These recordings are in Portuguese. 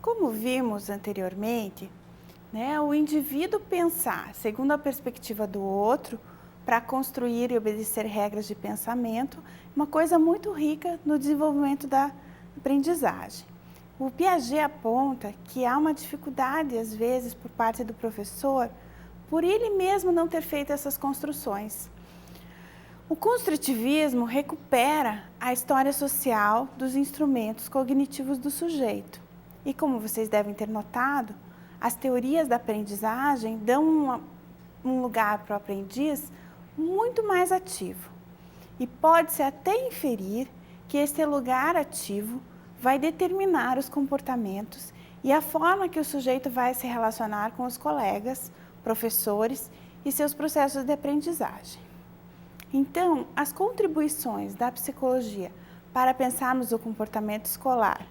Como vimos anteriormente, né, o indivíduo pensar segundo a perspectiva do outro para construir e obedecer regras de pensamento é uma coisa muito rica no desenvolvimento da aprendizagem. O Piaget aponta que há uma dificuldade, às vezes, por parte do professor, por ele mesmo não ter feito essas construções. O construtivismo recupera a história social dos instrumentos cognitivos do sujeito. E como vocês devem ter notado, as teorias da aprendizagem dão um lugar para o aprendiz muito mais ativo. E pode-se até inferir que esse lugar ativo vai determinar os comportamentos e a forma que o sujeito vai se relacionar com os colegas, professores e seus processos de aprendizagem. Então, as contribuições da psicologia para pensarmos o comportamento escolar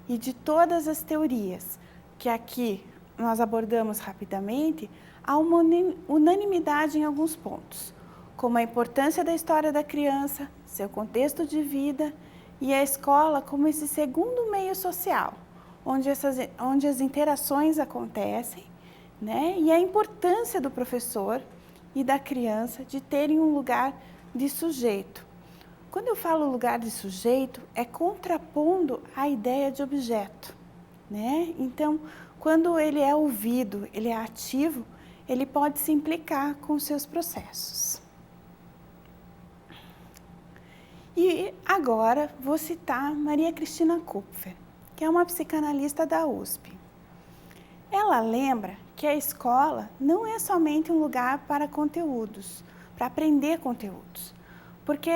e de todas as teorias que aqui nós abordamos rapidamente, há uma unanimidade em alguns pontos, como a importância da história da criança, seu contexto de vida e a escola como esse segundo meio social, onde as interações acontecem, né? E a importância do professor e da criança de terem um lugar de sujeito. Quando eu falo lugar de sujeito, é contrapondo a ideia de objeto, né? Então, quando ele é ouvido, ele é ativo, ele pode se implicar com seus processos. E agora vou citar Maria Cristina Kupfer, que é uma psicanalista da USP. Ela lembra que a escola não é somente um lugar para conteúdos, para aprender conteúdos, porque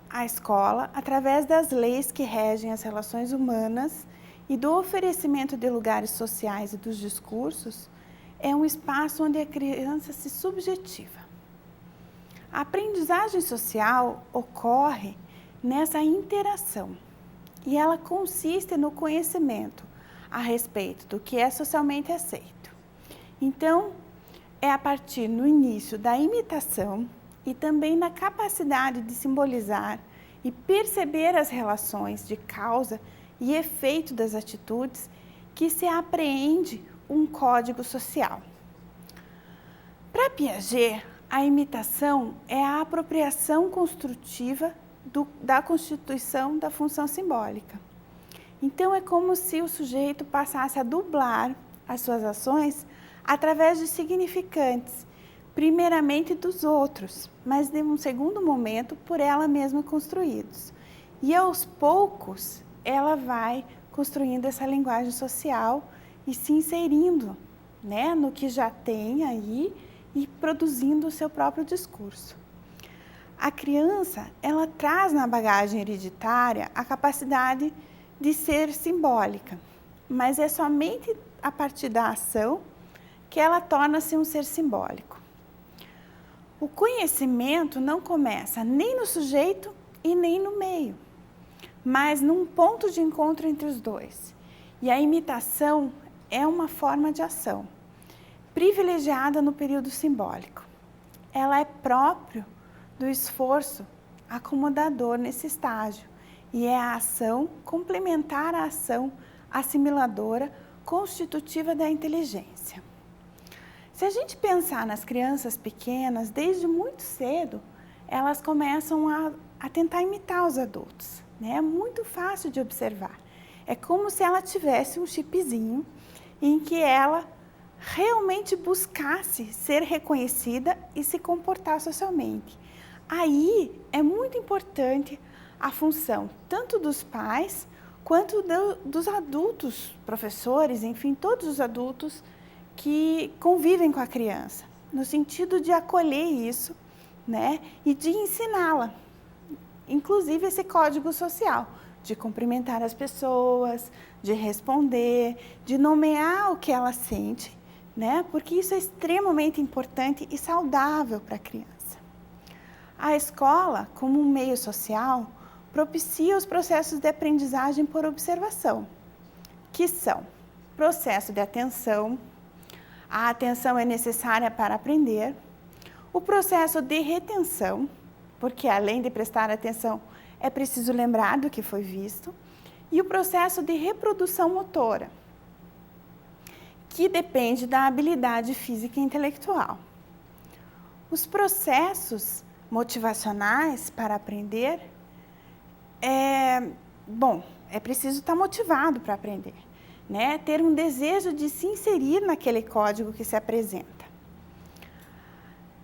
a escola, através das leis que regem as relações humanas e do oferecimento de lugares sociais e dos discursos, é um espaço onde a criança se subjetiva. A aprendizagem social ocorre nessa interação e ela consiste no conhecimento a respeito do que é socialmente aceito. Então, é a partir no início da imitação e também na capacidade de simbolizar e perceber as relações de causa e efeito das atitudes que se apreende um código social. Para Piaget, a imitação é a apropriação construtiva da constituição da função simbólica. Então, é como se o sujeito passasse a dublar as suas ações através de significantes, primeiramente dos outros, mas de um segundo momento por ela mesma construídos. E aos poucos, ela vai construindo essa linguagem social e se inserindo, né, no que já tem aí e produzindo o seu próprio discurso. A criança, ela traz na bagagem hereditária a capacidade de ser simbólica, mas é somente a partir da ação que ela torna-se um ser simbólico. O conhecimento não começa nem no sujeito e nem no meio, mas num ponto de encontro entre os dois. E a imitação é uma forma de ação, privilegiada no período simbólico. Ela é próprio do esforço acomodador nesse estágio e é a ação complementar à ação assimiladora constitutiva da inteligência. Se a gente pensar nas crianças pequenas, desde muito cedo, elas começam a tentar imitar os adultos, né? É muito fácil de observar. É como se ela tivesse um chipzinho em que ela realmente buscasse ser reconhecida e se comportar socialmente. Aí é muito importante a função tanto dos pais quanto dos adultos, professores, enfim, todos os adultos que convivem com a criança, no sentido de acolher isso, né, e de ensiná-la, inclusive esse código social, de cumprimentar as pessoas, de responder, de nomear o que ela sente, né, porque isso é extremamente importante e saudável para a criança. A escola, como um meio social, propicia os processos de aprendizagem por observação, que são processo de atenção, a atenção é necessária para aprender, o processo de retenção, porque além de prestar atenção, é preciso lembrar do que foi visto, e o processo de reprodução motora, que depende da habilidade física e intelectual. Os processos motivacionais para aprender, é preciso estar motivado para aprender, né? Ter um desejo de se inserir naquele código que se apresenta.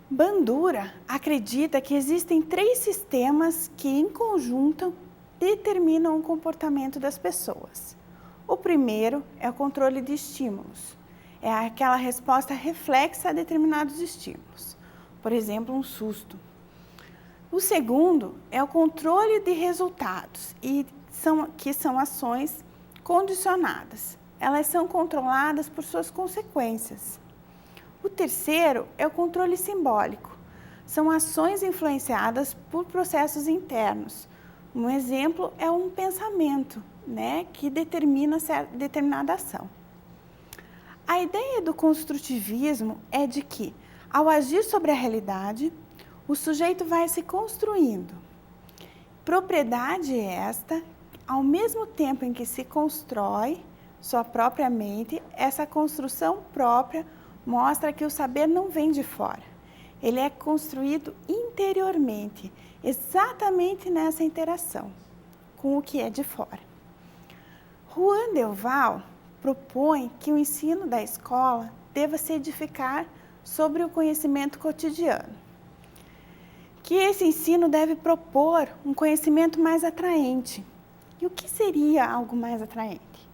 Bandura acredita que existem 3 sistemas que, em conjunto, determinam o comportamento das pessoas. O primeiro é o controle de estímulos. É aquela resposta reflexa a determinados estímulos. Por exemplo, um susto. O segundo é o controle de resultados, que são ações condicionadas. Elas são controladas por suas consequências. O terceiro é o controle simbólico. São ações influenciadas por processos internos. Um exemplo é um pensamento, né, que determina determinada ação. A ideia do construtivismo é de que, ao agir sobre a realidade, o sujeito vai se construindo. Propriedade esta, ao mesmo tempo em que se constrói sua própria mente, essa construção própria mostra que o saber não vem de fora. Ele é construído interiormente, exatamente nessa interação com o que é de fora. Juan Delval propõe que o ensino da escola deva se edificar sobre o conhecimento cotidiano. Que esse ensino deve propor um conhecimento mais atraente. E o que seria algo mais atraente?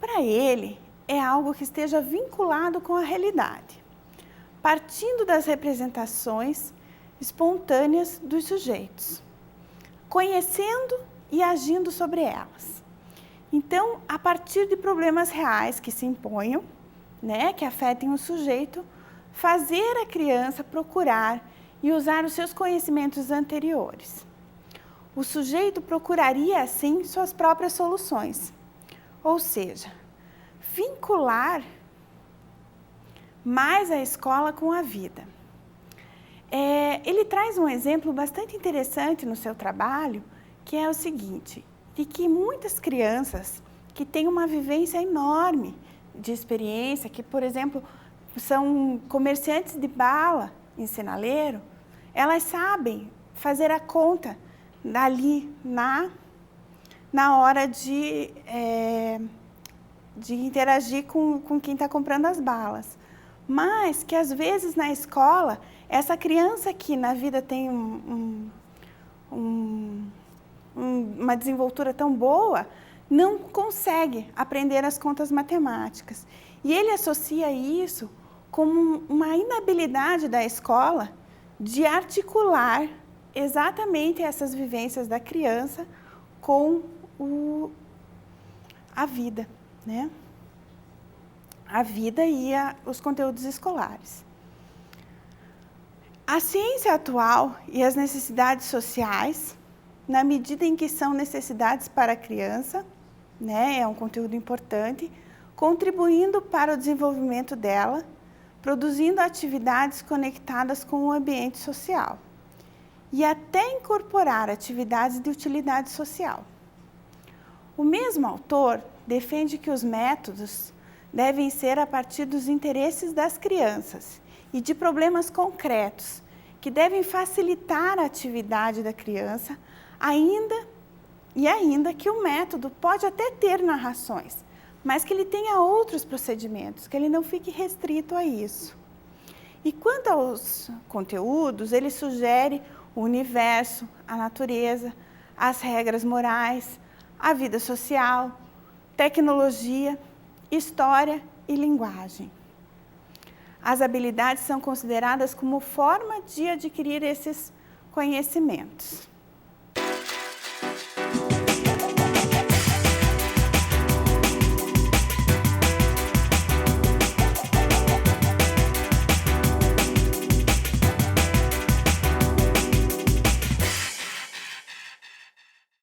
Para ele, é algo que esteja vinculado com a realidade, partindo das representações espontâneas dos sujeitos, conhecendo e agindo sobre elas. Então, a partir de problemas reais que se imponham, né, que afetem o sujeito, fazer a criança procurar e usar os seus conhecimentos anteriores. O sujeito procuraria, assim, suas próprias soluções, ou seja, vincular mais a escola com a vida. Ele traz um exemplo bastante interessante no seu trabalho, que é o seguinte, de que muitas crianças que têm uma vivência enorme de experiência, que, por exemplo, são comerciantes de bala em sinaleiro, elas sabem fazer a conta dali na hora de interagir com quem está comprando as balas. Mas que, às vezes, na escola, essa criança que na vida tem uma desenvoltura tão boa, não consegue aprender as contas matemáticas. E ele associa isso como uma inabilidade da escola de articular exatamente essas vivências da criança com a vida, né? A vida e os conteúdos escolares. A ciência atual e as necessidades sociais, na medida em que são necessidades para a criança, né, é um conteúdo importante, contribuindo para o desenvolvimento dela, produzindo atividades conectadas com o ambiente social e até incorporar atividades de utilidade social. O mesmo autor defende que os métodos devem ser a partir dos interesses das crianças e de problemas concretos, que devem facilitar a atividade da criança, ainda que o método pode até ter narrações, mas que ele tenha outros procedimentos, que ele não fique restrito a isso. E quanto aos conteúdos, ele sugere o universo, a natureza, as regras morais, a vida social, tecnologia, história e linguagem. As habilidades são consideradas como forma de adquirir esses conhecimentos.